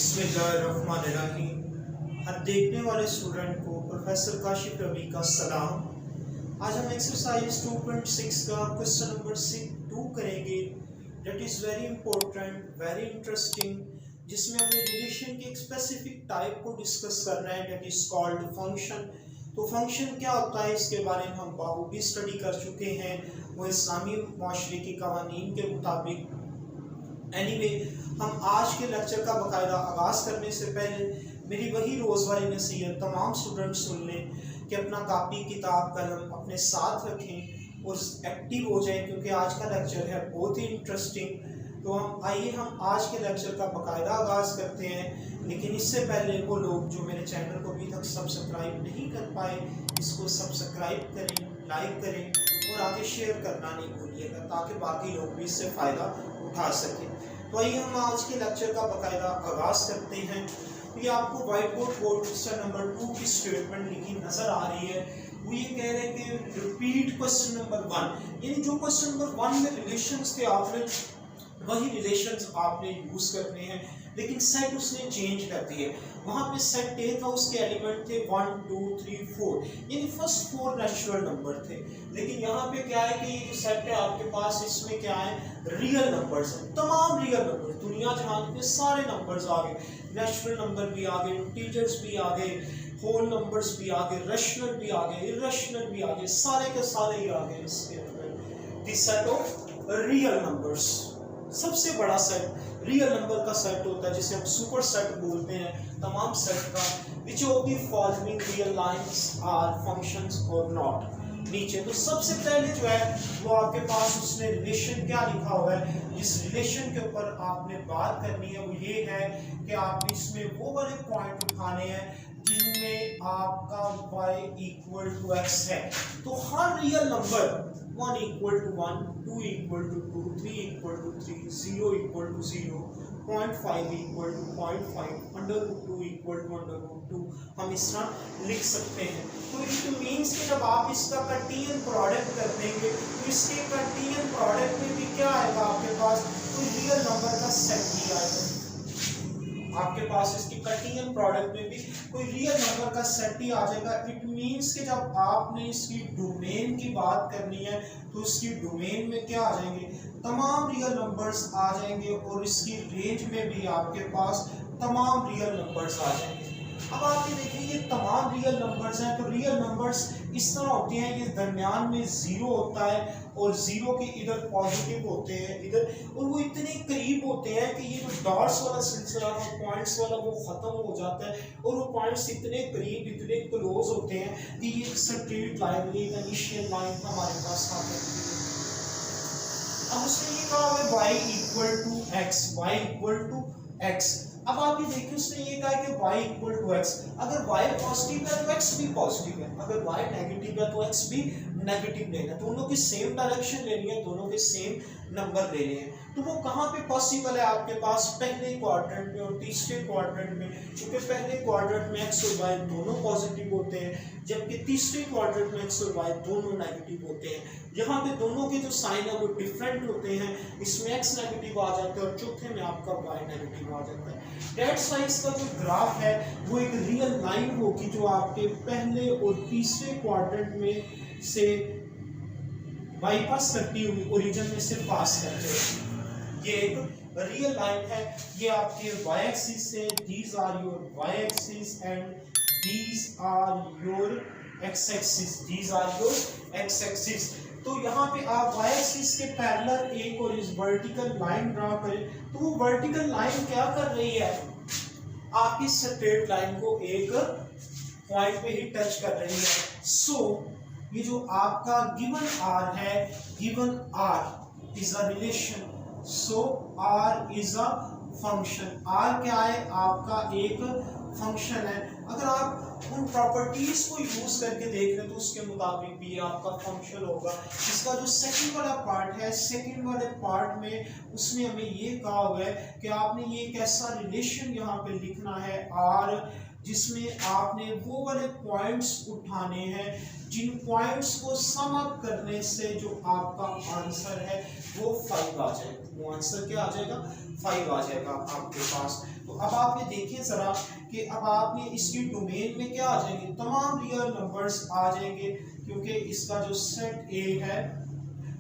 बिस्मिल्लाहिर्रहमानिर्रहीम। हर देखने वाले स्टूडेंट को प्रोफेसर काशिफ रबी का सलाम। आज हम एक्सरसाइज 2.6 का क्वेश्चन नंबर 2 करेंगे। That is very important, very interesting, जिसमें हमें रिलेशन की एक स्पेसिफिक टाइप को डिस्कस करना है, दैट इज़ कॉल्ड फंक्शन। तो फंक्शन क्या होता है इसके बारे में हम बाखूबी स्टडी कर चुके हैं, वो इस्लामी माशरे के कवानीन के मुताबिक। एनीवे, हम आज के लेक्चर का बाकायदा आगाज़ करने से पहले मेरी वही रोज़ वाली नसीहत तमाम स्टूडेंट सुन लें कि अपना कापी किताब कलम अपने साथ रखें और एक्टिव हो जाएं, क्योंकि आज का लेक्चर है बहुत ही इंटरेस्टिंग। तो हम आज के लेक्चर का बाकायदा आगाज़ करते हैं। लेकिन इससे पहले वो लोग जो मेरे चैनल को अभी तक सब्सक्राइब नहीं कर पाए, इसको सब्सक्राइब करें, लाइक करें और आगे शेयर करना नहीं भूलिएगा, ताकि बाकी लोग भी इससे फ़ायदा उठा सकें। तो आइए हम आज के लेक्चर का बाकायदा आगाज़ करते हैं। तो ये आपको व्हाइट बोर्ड क्वेश्चन नंबर 2 की स्टेटमेंट लिखी नज़र आ रही है। वो ये कह रहे हैं कि रिपीट क्वेश्चन नंबर 1, यानी जो क्वेश्चन नंबर 1 में रिलेशंस थे आपने वही रिलेशंस आपने यूज़ करने हैं, लेकिन सेट उसने चेंज कर दिए। वहाँ पे सेट ए था, उसके एलिमेंट थे 1 2 3 4, यानी फर्स्ट 4 नेचुरल नंबर थे। लेकिन यहाँ पे क्या है कि ये जो सेट है आपके पास, इसमें क्या है, रियल नंबर्स हैं, तमाम रियल नंबर, दुनिया जहान के सारे नंबर्स आ गए, नेचुरल नंबर भी आ गए, इंटीजर्स भी आ गए, होल नंबर्स भी आ गए, रैशनल भी आ गए, इरैशनल भी आ गए, सारे के सारे ही आ गए इसके अंदर। The set of real numbers, सबसे बड़ा सेट रियल नंबर का सेट होता है, जिसे हम सुपर सेट बोलते हैं तमाम सेट का। Which of the following real lines are functions or not. नीचे तो सबसे पहले जो है वो आपके पास उसने रिलेशन क्या लिखा हुआ है, जिस रिलेशन के ऊपर आपने बात करनी है वो ये है कि आपने इसमें वो वाले पॉइंट उठाने हैं जिनमें आपका y इक्वल टू x है। तो हर real number 1 equal to 1, 2 equal to 2, 3 equal to 3, 0 equal to 0, 0.5 equal to 0.5, √2 equal to √2 हम इस तरह लिख सकते हैं। तो इट मीन्स कि जब आप इसका कार्टेशियन प्रोडक्ट कर देंगे तो इसके कार्टेशियन प्रोडक्ट में भी क्या आएगा, आपके पास कोई रियल नंबर का सेट ही आएगा। आपके पास इसकी कार्टेशियन प्रोडक्ट में भी कोई रियल नंबर का सेट ही आ जाएगा। इट मीन्स कि जब आपने इसकी डोमेन की बात करनी है तो इसकी डोमेन में क्या आ जाएंगे, तमाम रियल नंबर्स आ जाएंगे, और इसकी रेंज में भी आपके पास तमाम रियल नंबर्स आ जाएंगे। अब आप ये देखिए, ये तमाम रियल नंबर्स हैं, तो रियल नंबर्स इस तरह होते हैं, ये दरमियान में 0 होता है और 0 के इधर पॉजिटिव होते हैं इधर, और वो इतने करीब होते हैं कि ये जो डॉट्स वाला सिलसिला है, पॉइंट्स वाला, वो ख़त्म हो जाता है, और वो पॉइंट्स इतने करीब, इतने क्लोज होते हैं कि ये स्ट्रेट लाइन, ये इनिशियल लाइन हमारे पास आ जाती है। अब उसने ये कहा है y equal to x, y equal to x। अब आप ये देखिए, उसने ये कहा कि y इक्वल टू x, अगर y पॉजिटिव है तो x भी पॉजिटिव है, अगर y नेगेटिव है तो x भी नेगेटिव लेना है, दोनों की सेम डायरेक्शन लेनी है, दोनों के सेम नंबर लेने हैं। तो वो कहाँ पे पॉसिबल है, आपके पास पहले क्वाड्रेंट में और तीसरे क्वाड्रेंट में, क्योंकि पहले क्वाड्रेंट में x और y दोनों पॉजिटिव होते हैं, जबकि तीसरे क्वाड्रेंट में x और y दोनों नेगेटिव होते हैं। यहाँ पे दोनों के जो साइन है वो डिफरेंट होते हैं, इसमें x नेगेटिव आ जाता है और चौथे में आपका y नेगेटिव आ जाता है। दैट्स वाई इसका जो ग्राफ है वो एक रियल लाइन होगी जो आपके पहले और तीसरे क्वाड्रेंट में से बाईपास करती हुई ओरिजिन में से पास करते हैं। ये एक रियल लाइन है, ये आपके y एक्सिस है, these are your y axis and these are your x axis, these are your x axis। तो यहाँ पे आप y एक्सिस के पैरेलल एक और इस वर्टिकल लाइन ड्रा करें, तो वो वर्टिकल लाइन क्या कर रही है, आपकी स्ट्रेट लाइन को एक पॉइंट पे ही टच कर रही है। सो ये जो आपका गिवन r है, given r is a relation, so r is a function. r क्या है, आपका एक फंक्शन है। अगर आप उन प्रॉपर्टीज को यूज करके देख रहे तो उसके मुताबिक भी आपका फंक्शन होगा। इसका जो सेकंड वाला पार्ट है, सेकंड वाले पार्ट में उसने हमें ये कहा हुआ है कि आपने ये एक ऐसा रिलेशन यहाँ पे लिखना है r, जिसमें आपने वो वाले पॉइंट्स उठाने हैं जिन पॉइंट्स को सम अप करने से जो आपका आंसर है वो 5 आ जाएगा, वो आंसर क्या आ जाएगा 5 आ जाएगा आपके पास। तो अब आप ये देखिए जरा कि अब आपने इसकी डोमेन में क्या आ जाएंगे, तमाम रियल नंबर्स आ जाएंगे, क्योंकि इसका जो सेट ए है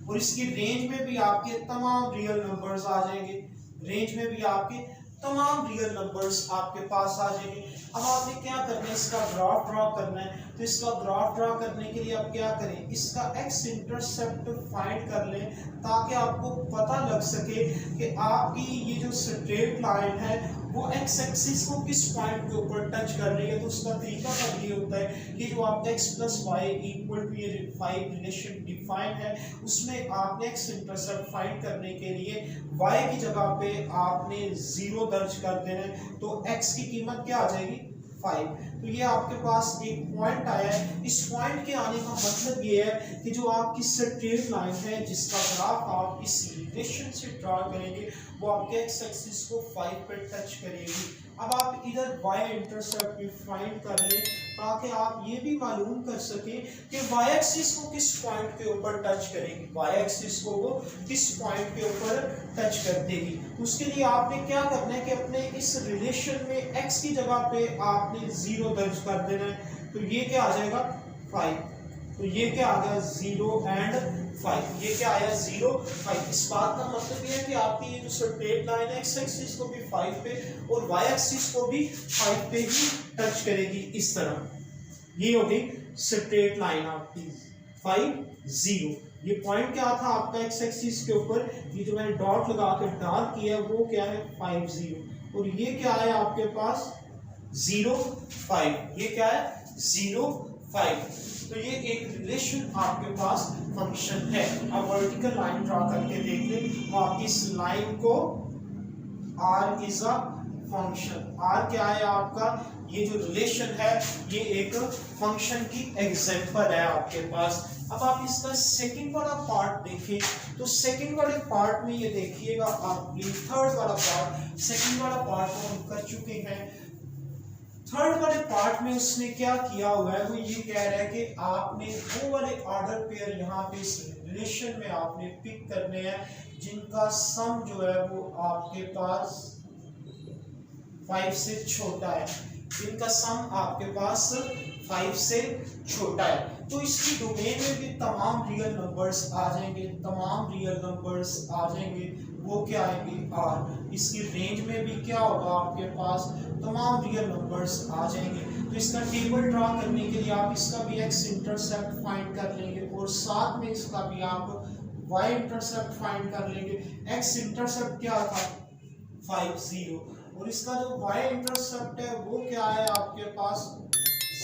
और इसकी रेंज में भी आपके तमाम रियल नंबर्स आ जाएंगे, रेंज में भी आपके तमाम रियल नंबर्स आपके पास आ जाएंगे। अब आपने क्या करना है, इसका ग्राफ ड्रॉ करना है। तो इसका ग्राफ ड्रॉ करने के लिए आप क्या करें, इसका एक्स इंटरसेप्ट फाइंड कर लें, ताकि आपको पता लग सके कि आपकी ये जो स्ट्रेट लाइन है वो एक्स एक्सिस को किस पॉइंट के ऊपर टच कर रही है। तो उसका तरीका का ये होता है कि जो आपका x plus y equal to ये 5 रिलेशन डिफाइन है, उसमें आपने एक्स इंटरसेप्ट फाइंड करने के लिए y की जगह पे आपने 0 दर्ज कर देना है। तो x की कीमत क्या आ जाएगी 5। तो ये आपके पास एक पॉइंट आया है। इस पॉइंट के आने का मतलब ये है कि जो आपकी स्ट्रेट लाइन है जिसका ग्राफ आप इस रिलेशन से ड्रॉ करेंगे वो आपके एक्स एक्सिस को 5 पर टच करेगी। अब आप इधर y इंटरसेप्ट भी फाइंड कर लें, ताकि आप ये भी मालूम कर सकें कि y एक्सिस को किस पॉइंट के ऊपर टच करेगी, y एक्सिस को वो किस पॉइंट के ऊपर टच कर देगी। उसके लिए आपने क्या करना है कि अपने इस रिलेशन में x की जगह पे आपने 0 दर्ज कर देना है। तो ये क्या आ जाएगा 5। तो ये क्या आ गया 0 एंड 5, ये क्या आया 0 5। इस बात का मतलब ये है कि आपकी ये जो स्ट्रेट लाइन है एक्स एक्सिस को भी 5 पे और वाई एक्सिस को भी 5 पे ही टच करेगी, इस तरह। ये हो गई स्ट्रेट लाइन आपकी 5 0। ये पॉइंट क्या था आपका एक्स एक्सिस के ऊपर, ये जो मैंने डॉट लगा के डार्क किया वो क्या है 5 0, और ये क्या है आपके पास 0 5, ये क्या है 0 5। तो ये एक रिलेशन आपके पास फंक्शन है। अब वर्टिकल लाइन ड्रॉ करके देख लें, आप इस लाइन को r is a function, r क्या है आपका, ये जो रिलेशन है ये एक फंक्शन की एग्जांपल है आपके पास। अब आप इसका सेकंड वाला पार्ट देखें, तो सेकंड वाले पार्ट में ये देखिएगा आप, ये थर्ड वाला पार्ट, सेकंड वाला पार्ट को हम कर चुके हैं। थर्ड वाले पार्ट में उसने क्या किया हुआ है, वो ये कह रहा है कि आपने वो वाले ऑर्डर पेयर यहाँ पे इस रिलेशन में आपने पिक करने हैं जिनका सम जो है वो आपके पास 5 से छोटा है, जिनका सम आपके पास 5 से छोटा है। तो इसकी डोमेन में भी तमाम रियल नंबर्स आ जाएंगे, तमाम रियल नंबर्स आ जाएंगे, वो क्या आएंगे r। इसकी रेंज में भी क्या होगा आपके पास तमाम रियल नंबर्स आ जाएंगे। तो इसका टेबल ड्रॉ करने के लिए आप इसका भी x इंटरसेप्ट फाइंड कर लेंगे और साथ में इसका भी आप y इंटरसेप्ट फाइंड कर लेंगे। x इंटरसेप्ट क्या था 5 0, और इसका जो y इंटरसेप्ट है वो क्या है आपके पास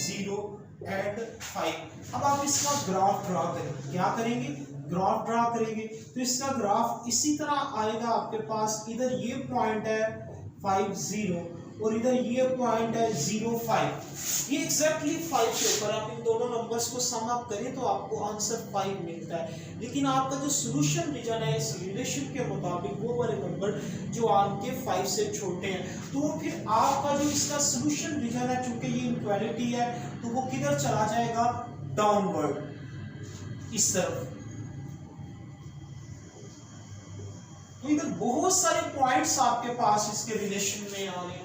0 एंड 5। अब आप इसका ग्राफ ड्रॉ करेंगे, क्या करेंगे ग्राफ ड्रॉ करेंगे। तो इसका ग्राफ इसी तरह आएगा आपके पास, इधर ये पॉइंट है 5 0 और इधर ये पॉइंट है 0 5। ये एग्जैक्टली 5 के ऊपर आप इन दोनों नंबर्स को सम अप करें तो आपको आंसर 5 मिलता है। लेकिन आपका जो सॉल्यूशन रीजन है इस रिलेशन के मुताबिक वो वाले नंबर जो आपके 5 से छोटे हैं, तो फिर आपका जो इसका सॉल्यूशन रीजन है, चूंकि ये इनक्वालिटी है तो वो किधर चला जाएगा डाउनवर्ड इस तरफ। तो इधर बहुत सारे पॉइंट्स आपके पास इसके रिलेशन में आ रहे हैं।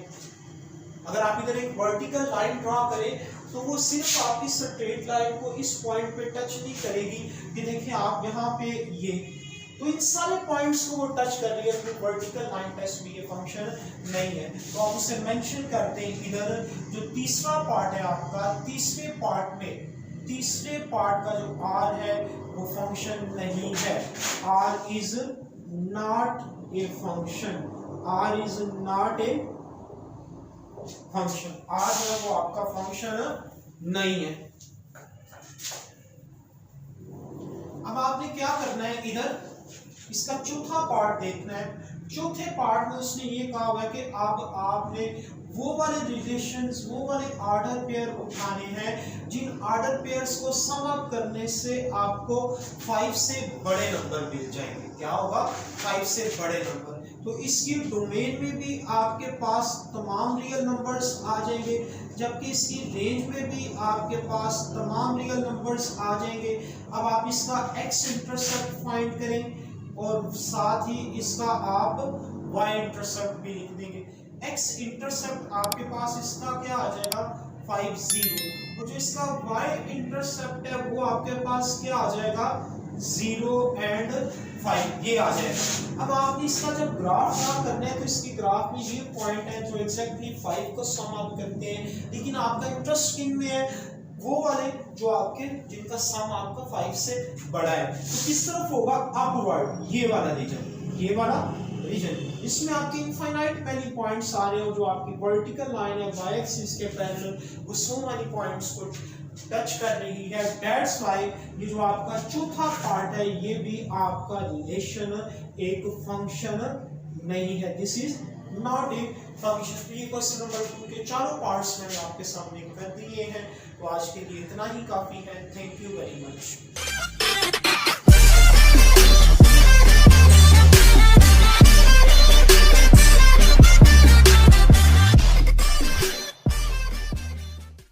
अगर आप इधर एक वर्टिकल लाइन ड्रॉ करें तो वो सिर्फ आपकी स्ट्रेट लाइन को इस पॉइंट पे टच नहीं करेगी। ये देखिए आप यहाँ पे ये, तो इन सारे पॉइंट्स को वो टच कर रही है, तो वर्टिकल लाइन टेस्ट में ये फंक्शन नहीं है। तो आप उसे मेंशन करते हैं। इधर जो तीसरा पार्ट है आपका, तीसरे पार्ट में तीसरे पार्ट का जो r है वो फंक्शन नहीं है। r is not a function, r is not a function, r जो है वो आपका फंक्शन नहीं है। अब आपने क्या करना है, इधर इसका चौथा पार्ट देखना है। चौथे पार्ट में उसने ये कहा हुआ है कि अब आपने वो वाले रिलेशंस, वो वाले ऑर्डर पेयर उठाने हैं जिन ऑर्डर पेयर्स को सम अप करने से आपको 5 से बड़े नंबर मिल जाएंगे। क्या होगा 5 से बड़े नंबर। तो इसकी डोमेन में भी आपके पास तमाम रियल नंबर्स आ जाएंगे, जबकि इसकी रेंज में भी आपके पास तमाम रियल नंबर्स आ जाएंगे। अब आप इसका x इंटरसेप्ट फाइंड करें, और साथ ही इसका आप y इंटरसेप्ट भी लिख देंगे। x इंटरसेप्ट आपके पास इसका क्या आ जाएगा 5 0, और जो इसका y इंटरसेप्ट है वो आपके पास क्या आ जाएगा 0 एंड 5, ये आ जाएगा। अब आपने इसका जब ग्राफ ड्रा करना है तो इसकी ग्राफ में ये पॉइंट है जो एग्जैक्टली 5 को सम अप करते हैं, लेकिन आपका इंटरेस्ट किन में है, वो वाले जो आपके जिनका सम आपका 5 से बड़ा है। तो किस तरफ होगा अपवर्ड, ये वाला रीजन, ये वाला रीजन। इसमें आपके इनफाइनाइट मैनी पॉइंट्स आ रहे हो, जो आपकी वर्टिकल लाइन है y एक्सिस के पैरेलल, वो सो मैनी पॉइंट्स को टच कर रही है। दैट्स व्हाई ये जो आपका चौथा पार्ट है ये भी आपका रिलेशन एक फंक्शन नहीं है, this is not a function. तो ये क्वेश्चन नंबर 2 के चारों पार्ट्स मैंने आपके सामने कर दिए हैं। तो आज के लिए इतना ही काफी है। Thank you very much.